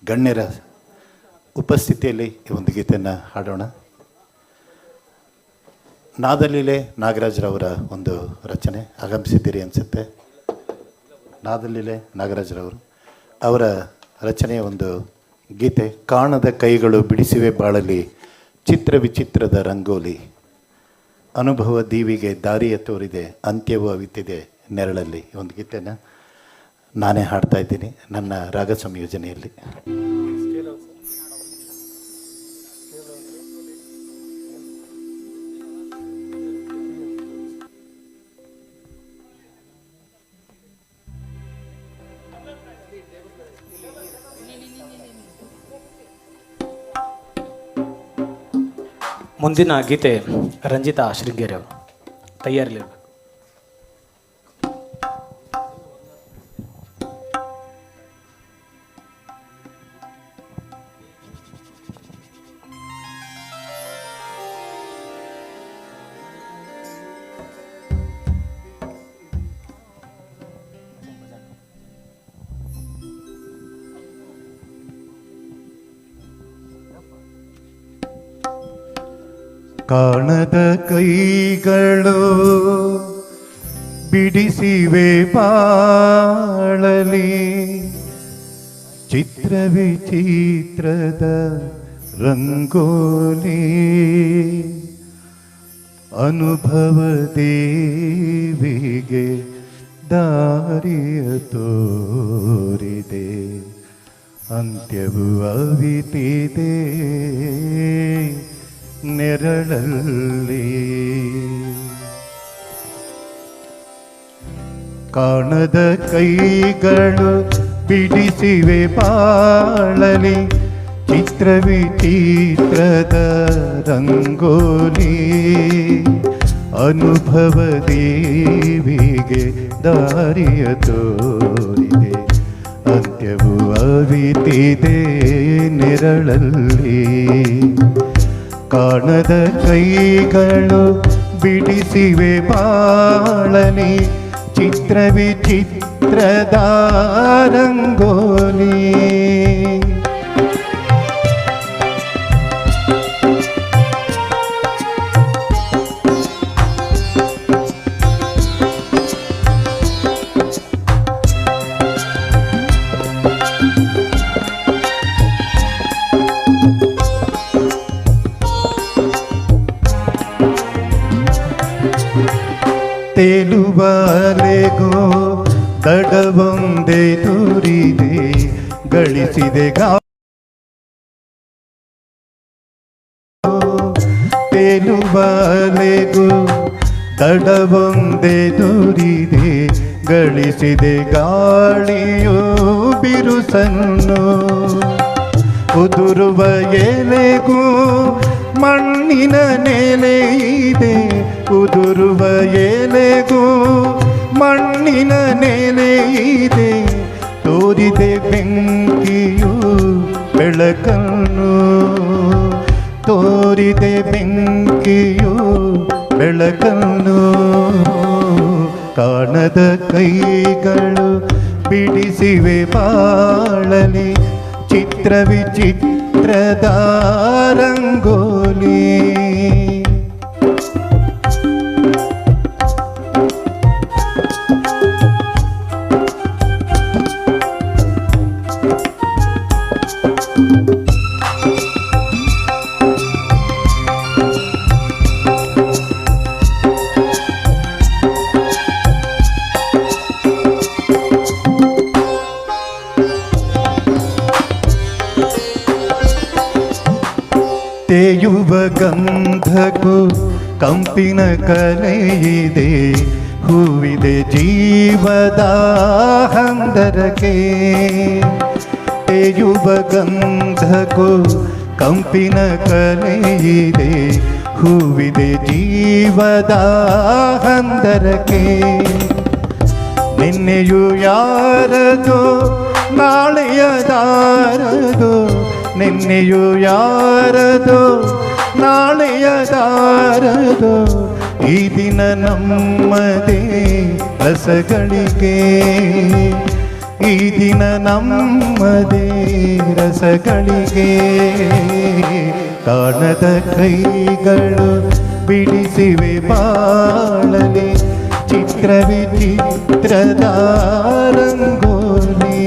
ಗಣ್ಯರ ಉಪಸ್ಥಿತಿಯಲ್ಲಿ ಈ ಒಂದು ಗೀತೆಯನ್ನು ಹಾಡೋಣ. ನಾದಲೀಲೆ ನಾಗರಾಜ್ರವರ ಒಂದು ರಚನೆ. ಆಗಮಿಸಿದ್ದೀರಿ ಅನಿಸುತ್ತೆ. ನಾದಲೀಲೆ ನಾಗರಾಜ್ರವರು ಅವರ ರಚನೆಯ ಒಂದು ಗೀತೆ. ಕಾಣದ ಕೈಗಳು ಬಿಡಿಸಿವೆ ಬಾಳಲಿ ಚಿತ್ರ ವಿಚಿತ್ರದ ರಂಗೋಲಿ, ಅನುಭವ ದೀವಿಗೆ ದಾರಿಯ ತೋರಿದೆ ಅಂತ್ಯವೂ ಅವಿತಿದೆ ನೆರಳಲ್ಲಿ. ಈ ಒಂದು ಗೀತೆನ ನಾನೇ ಹಾಡ್ತಾ ಇದ್ದೀನಿ ನನ್ನ ರಾಗ ಸಂಯೋಜನೆಯಲ್ಲಿ. ಮುಂದಿನ ಗೀತೆ ರಂಜಿತಾ ಶೃಂಗೇರಿ ಅವರು ತಯಾರಿಲಿರಬೇಕು. ಕಾಣದ ಕೈಗಳು ಬಿಡಿಸಿವೆ ಬಾಳಲಿ ಚಿತ್ರ ವಿಚಿತ್ರದ ರಂಗೋಲಿ, ಅನುಭವ ದೇವಿಗೆ ದಾರಿಯ ತೋರಿದೆ ಅಂತ್ಯವು ಅವಿತಿದೆ ನೆರಳಲ್ಲಿ. ಕಾಣದ ಕೈಗಳು ಬಿಡಿಸಿವೆ ಬಾಳಲಿ ಚಿತ್ರ ವಿಚಿತ್ರದ ರಂಗೋಲಿ, ಅನುಭವ ದೇವಿಗೆ ದಾರಿಯ ತೋರಿದೆ ಅಂತ್ಯವು ಅವಿತಿದೆ ನೆರಳಲ್ಲಿ. ಕಾಣದ ಕೈಗಳು ಬಿಡಿಸಿವೆ ಬಾಳಲಿ ಚಿತ್ರ ವಿಚಿತ್ರದ ರಂಗೋಲಿ, ತೇಲುವಲೆಗೋ ದಡವೊಂದೇ ತೋರಿದೆ ಗಳಿಸಿದೆ ತೇಲುವಲೆಗೋ ದಡವೊಂದೇ ತೋರಿದೆ ಗಳಿಸಿದೆ ಗಾಳಿಯೋ ಬಿರುಸನ್ನು, ಉದುರುವ ಎಲೆಗೂ ಮಣ್ಣಿನ ನೆಲೆ ಇದೆ, ಉದುರುವ ಎಲೆಗೂ ಮಣ್ಣಿನ ನೆಲೆ ಇದೆ, ತೋರಿದೆ ಬೆಂಕಿಯು ಬೆಳಕನ್ನು, ತೋರಿದೆ ಬೆಂಕಿಯು ಬೆಳಕನ್ನು. ಕಾಣದ ಕೈಗಳು ಬಿಡಿಸಿವೆ ಬಾಳಲಿ ಚಿತ್ರ ವಿಚಿತ್ರದ ರಂಗೋಲಿ. ತೇಯುವ ಗಂಧಕ್ಕೂ ಕಂಪಿನ ಕಲೆಯಿದೆ, ಹೂವಿದೆ ಜೀವದ ಹಂದರಕ್ಕೆ. ತೇಯುವ ಗಂಧಕ್ಕೂ ಕಂಪಿನ ಕಲೆಯಿದೆ, ಹೂವಿದೆ ಜೀವದ ಹಂದರಕ್ಕೆ. ನಿನ್ನೆಯು ಯಾರದೋ ನಾಳೆಯದಾರದೋ, ನಿನ್ನೆಯು ಯಾರದೋ ನಾಳೆಯದಾರದೋ, ಈ ದಿನ ನಮ್ಮದೇ ರಸಗಳಿಗೆ, ಈ ದಿನ ನಮ್ಮದೇ ರಸಗಳಿಗೆ ಕಾಣದ ಕೈಗಳು ಬಿಡಿಸಿವೆ ಬಾಳಲಿ ಚಿತ್ರವೇ ಚಿತ್ರದ ರಂಗೋಲಿ.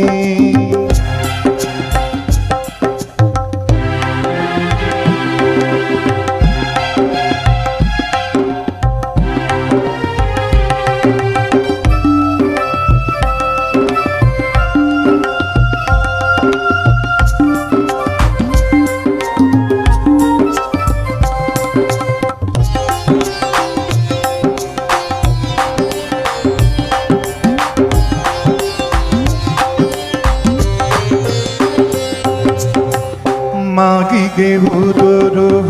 ಮಾಗಿಗೆ ಉದುರುವ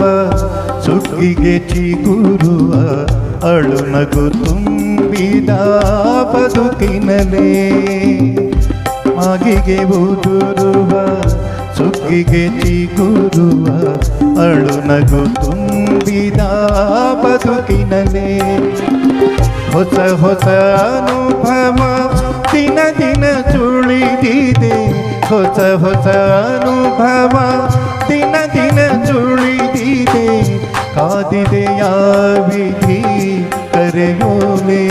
ಸುಗ್ಗಿಗೆ ಚಿಗುರುವ ಅಳುನಗು ತುಂಬಿದ ಬದುಕಿನಲೇ. ಮಾಗಿಗೆ ಉದುರುವ ಸುಗ್ಗಿಗೆ ಚಿಗುರುವ ಅಳುನಗು ತುಂಬಿದ ಬದುಕಿನಲೇ. ಹೊಸ ಹೊಸ ಅನುಭವ ದಿನ ದಿನ ಸುಳಿದಿದೆ. ಹೊಸ ಹೊಸ ಅನುಭವ ದಿನ ದಿನ ಸುಳಿದಿದೆ. ಕಾದಿದೆಯ ವಿಧಿ ಕರೆಯೋಲೆ.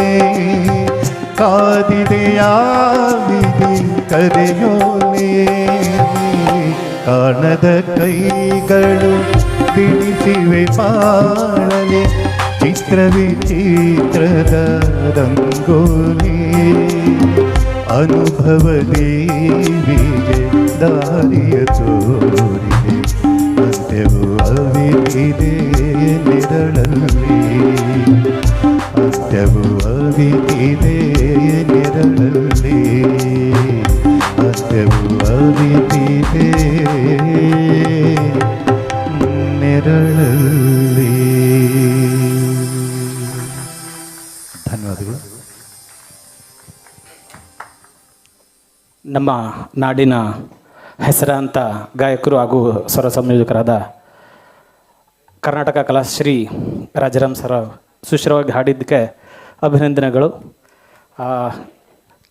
ಕಾದಿದೆಯ ವಿಧಿ ಕರೆಯೋಲೆ. ಕಾಣದ ಕೈಗಳು ಬಿಡಿಸಿವೆ ಬಾಳಲೆ ಚಿತ್ರವೇ ಚಿತ್ರದ ರಂಗೋಲಿ. ಅನುಭವ ದೇವಿಗೆ ದಾರಿಯ ತೋರಿದೆ. ಅಂತ್ಯವು ಅವಿತಿದೆ ನೆರಳಲ್ಲಿ. ಅಂತ್ಯವು ಅವಿತಿದೆ ನೆರಳಲ್ಲಿ. ಅಂತ್ಯವು ಅವಿತಿದೆ ನೆರಳಲ್ಲಿ. ಧನ್ಯವಾದಗಳು. ನಮ್ಮ ನಾಡಿನ ಹೆಸರಾಂತ ಗಾಯಕರು ಹಾಗೂ ಸ್ವರ ಸಂಯೋಜಕರಾದ ಕರ್ನಾಟಕ ಕಲಾಶ್ರೀ ರಾಜಾರಾಮ್ ಸರ್ ಸುಶ್ರವಾಗಿ ಹಾಡಿದ್ದಕ್ಕೆ ಅಭಿನಂದನೆಗಳು.